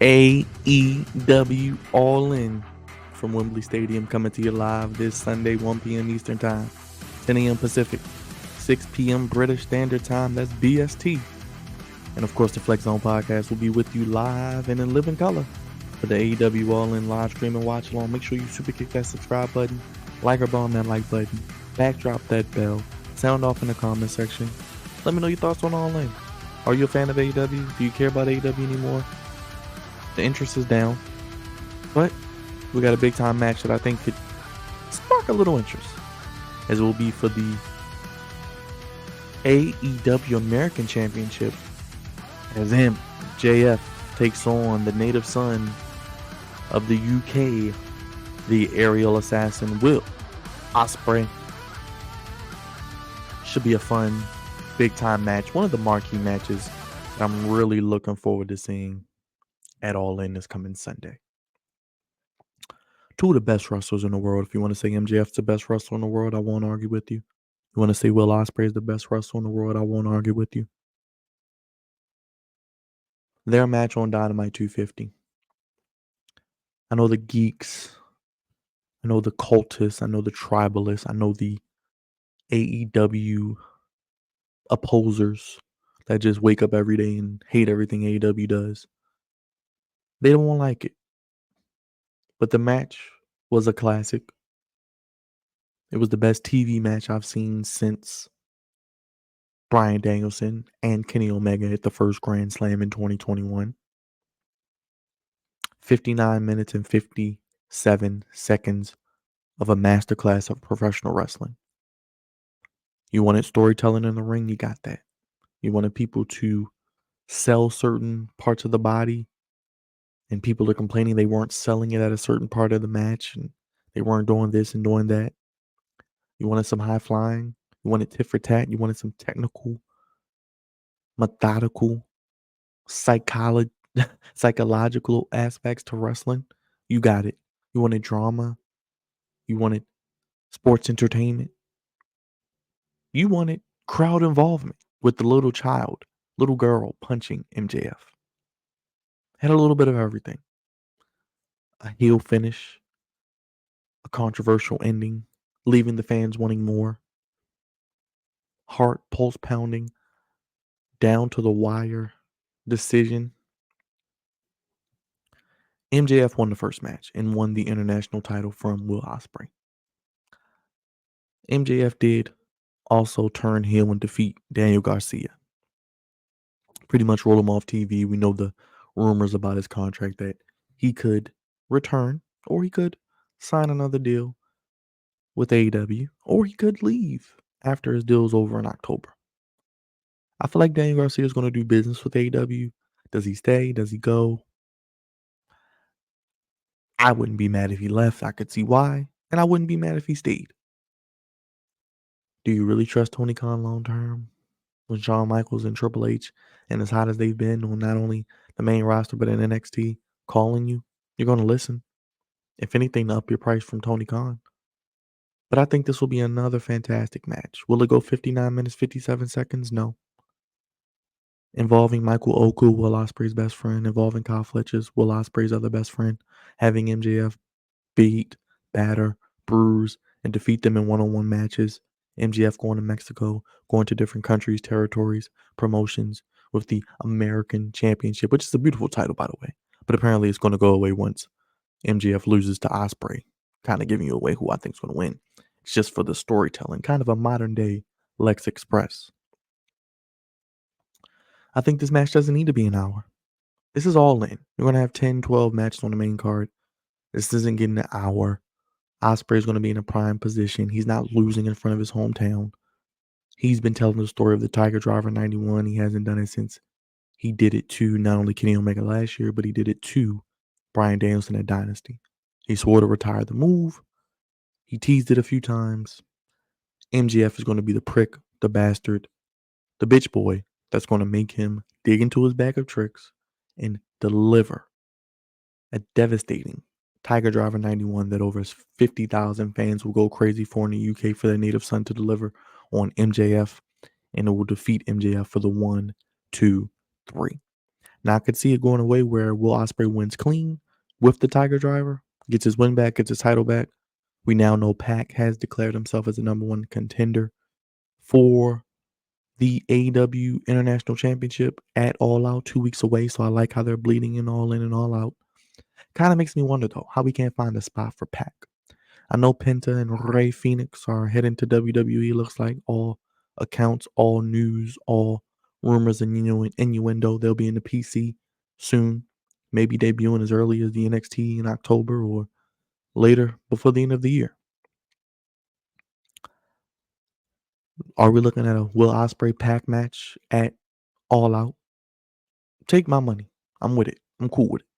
AEW All In from Wembley Stadium coming to you live this Sunday, 1 p.m. Eastern Time, 10 a.m. Pacific, 6 p.m. British Standard Time. That's BST. And of course, the Flex Zone podcast will be with you live and in living color for the AEW All In live stream and watch along. Make sure you super kick that subscribe button, like or bomb that like button, backdrop that bell, sound off in the comment section. Let me know your thoughts on All In. Are you a fan of AEW? Do you care about AEW anymore? The interest is down, but we got a big time match that I think could spark a little interest, as it will be for the AEW American Championship, as MJF takes on the native son of the UK, the aerial assassin Will Ospreay. Should be a fun, big time match. One of the marquee matches that I'm really looking forward to seeing at All In this coming Sunday. Two of the best wrestlers in the world. If you want to say MJF's the best wrestler in the world, I won't argue with you. You want to say Will Ospreay is the best wrestler in the world, I won't argue with you. Their match on Dynamite 250. I know the geeks. I know the cultists. I know the tribalists. I know the AEW opposers that just wake up every day and hate everything AEW does. They don't like it. But the match was a classic. It was the best TV match I've seen since Bryan Danielson and Kenny Omega hit the first Grand Slam in 2021. 59 minutes and 57 seconds of a masterclass of professional wrestling. You wanted storytelling in the ring, you got that. You wanted people to sell certain parts of the body, and people are complaining they weren't selling it at a certain part of the match, and they weren't doing this and doing that. You wanted some high flying. You wanted tit for tat. You wanted some technical, methodical, psychological aspects to wrestling. You got it. You wanted drama. You wanted sports entertainment. You wanted crowd involvement with the little girl punching MJF. Had a little bit of everything. A heel finish, a controversial ending, leaving the fans wanting more. Heart pulse pounding, down to the wire decision. MJF won the first match and won the international title from Will Ospreay. MJF did also turn heel and defeat Daniel Garcia. Pretty much roll him off TV. We know the rumors about his contract that he could return or he could sign another deal with AEW or he could leave after his deal is over in October. I feel like Daniel Garcia is going to do business with AEW. Does he stay? Does he go? I wouldn't be mad if he left. I could see why. And I wouldn't be mad if he stayed. Do you really trust Tony Khan long term? With Shawn Michaels and Triple H and as hot as they've been on not only the main roster but in NXT calling you, you're going to listen. If anything, to up your price from Tony Khan. But I think this will be another fantastic match. Will it go 59 minutes, 57 seconds? No. Involving Michael Oku, Will Ospreay's best friend. Involving Kyle Fletcher's, Will Ospreay's other best friend. Having MJF beat, batter, bruise, and defeat them in one-on-one matches. MJF going to Mexico, going to different countries, territories, promotions with the American Championship, which is a beautiful title, by the way. But apparently it's going to go away once MJF loses to Ospreay, kind of giving you away who I think is going to win. It's just for the storytelling, kind of a modern-day Lex Express. I think this match doesn't need to be an hour. This is All In. You're going to have 10, 12 matches on the main card. This isn't getting an hour. Ospreay is going to be in a prime position. He's not losing in front of his hometown. He's been telling the story of the Tiger Driver 91. He hasn't done it since he did it to not only Kenny Omega last year, but he did it to Bryan Danielson at Dynasty. He swore to retire the move. He teased it a few times. MJF is going to be the prick, the bastard, the bitch boy that's going to make him dig into his bag of tricks and deliver a devastating Tiger Driver 91 that over 50,000 fans will go crazy for in the UK for their native son to deliver on MJF, and it will defeat MJF for the 1, 2, 3. Now I could see it going away where Will Ospreay wins clean with the Tiger Driver, gets his win back, gets his title back. We now know Pac has declared himself as the #1 contender for the AEW International Championship at All Out 2 weeks away. So I like how they're bleeding in and All Out. Kind of makes me wonder though, how we can't find a spot for Pac. I know Penta and Rey Fenix are heading to WWE. Looks like all accounts, all news, all rumors and innuendo. They'll be in the PC soon. Maybe debuting as early as the NXT in October or later before the end of the year. Are we looking at a Will Ospreay Pac match at All Out? Take my money. I'm with it. I'm cool with it.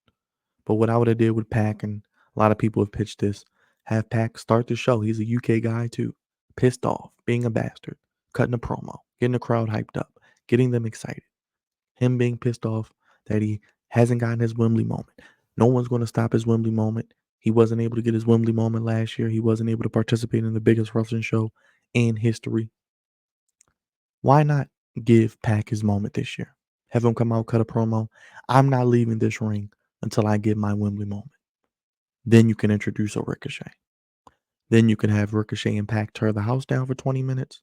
But what I would have did with Pac, and a lot of people have pitched this, have Pac start the show. He's a UK guy too. Pissed off, being a bastard, cutting a promo, getting the crowd hyped up, getting them excited. Him being pissed off that he hasn't gotten his Wembley moment. No one's going to stop his Wembley moment. He wasn't able to get his Wembley moment last year. He wasn't able to participate in the biggest wrestling show in history. Why not give Pac his moment this year? Have him come out, cut a promo. I'm not leaving this ring until I get my Wembley moment. Then you can introduce a Ricochet. Then you can have Ricochet and Pac tear the house down for 20 minutes,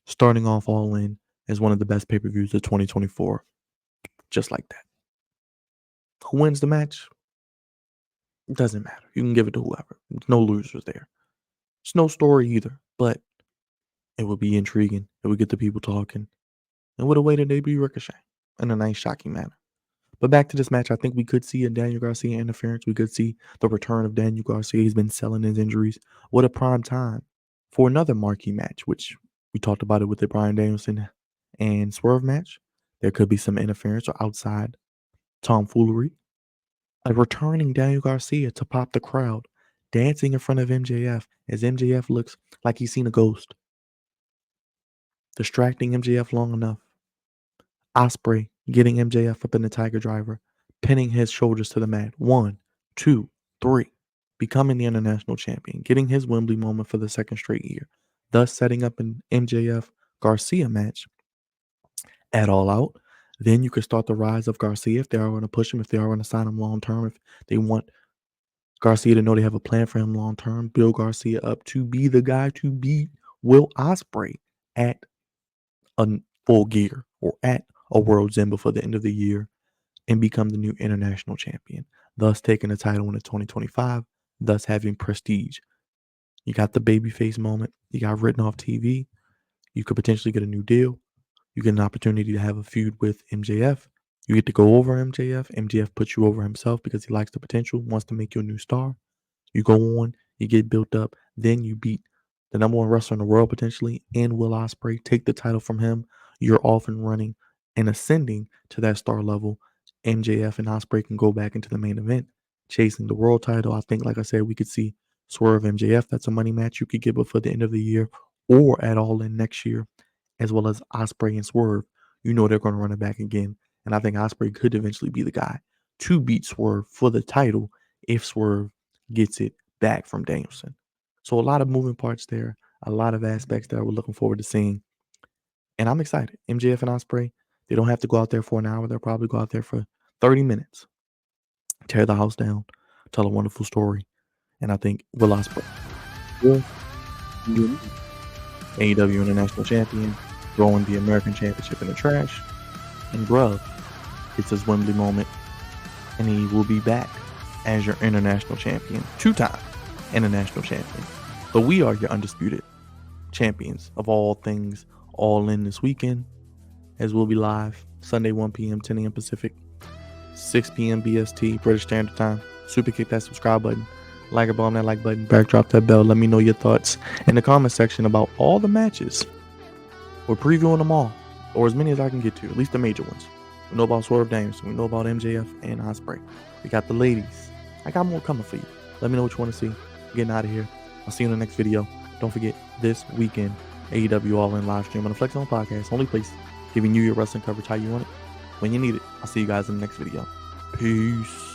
starting off All In as one of the best pay-per-views of 2024. Just like that. Who wins the match? It doesn't matter. You can give it to whoever. There's no losers there. It's no story either, but it would be intriguing. It would get the people talking. And what a way to debut Ricochet in a nice, shocking manner. But back to this match, I think we could see a Daniel Garcia interference. We could see the return of Daniel Garcia. He's been selling his injuries. What a prime time for another marquee match, which we talked about it with the Bryan Danielson and Swerve match. There could be some interference or outside tomfoolery. A returning Daniel Garcia to pop the crowd, dancing in front of MJF as MJF looks like he's seen a ghost. Distracting MJF long enough. Ospreay getting MJF up in the Tiger Driver, pinning his shoulders to the mat. 1, 2, 3. Becoming the international champion, getting his Wembley moment for the second straight year, thus setting up an MJF Garcia match at All Out. Then you could start the rise of Garcia if they are going to push him, if they are going to sign him long term, if they want Garcia to know they have a plan for him long term, build Garcia up to be the guy to beat Will Ospreay at a Full Gear or at a World's End before the end of the year and become the new international champion, thus taking the title into 2025, thus having prestige. You got the babyface moment. You got written off TV. You could potentially get a new deal. You get an opportunity to have a feud with MJF. You get to go over MJF. MJF puts you over himself because he likes the potential, wants to make you a new star. You go on, you get built up, then you beat the #1 wrestler in the world potentially, and Will Ospreay, take the title from him. You're off and running and ascending to that star level. MJF and Ospreay can go back into the main event, chasing the world title. I think, like I said, we could see Swerve MJF. That's a money match you could get before the end of the year or at All In next year, as well as Ospreay and Swerve. You know they're going to run it back again. And I think Ospreay could eventually be the guy to beat Swerve for the title if Swerve gets it back from Danielson. So a lot of moving parts there, a lot of aspects that we're looking forward to seeing. And I'm excited. MJF and Ospreay, they don't have to go out there for an hour. They'll probably go out there for 30 minutes. Tear the house down, tell a wonderful story. And I think Will Ospreay will be AEW International Champion, throwing the American Championship in the trash. And Bruv gets his Wembley moment. And he will be back as your international champion. 2-time international champion. But we are your undisputed champions of all things All In this weekend, as we'll be live Sunday 1 p.m. 10 a.m. Pacific, 6 p.m. BST British Standard Time. Super kick that subscribe button, like a bomb that like button, backdrop that bell. Let me know your thoughts in the comment section about all the matches. We're previewing them all, or as many as I can get to, at least the major ones. We know about Swerve Danielson. We know about MJF and Ospreay. We got the ladies. I got more coming for you. Let me know what you want to see. I'm getting out of here. I'll see you in the next video. Don't forget, this weekend, AEW All In live stream on the Flex On Podcast. Only place giving you your wrestling coverage how you want it, when you need it. I'll see you guys in the next video. Peace.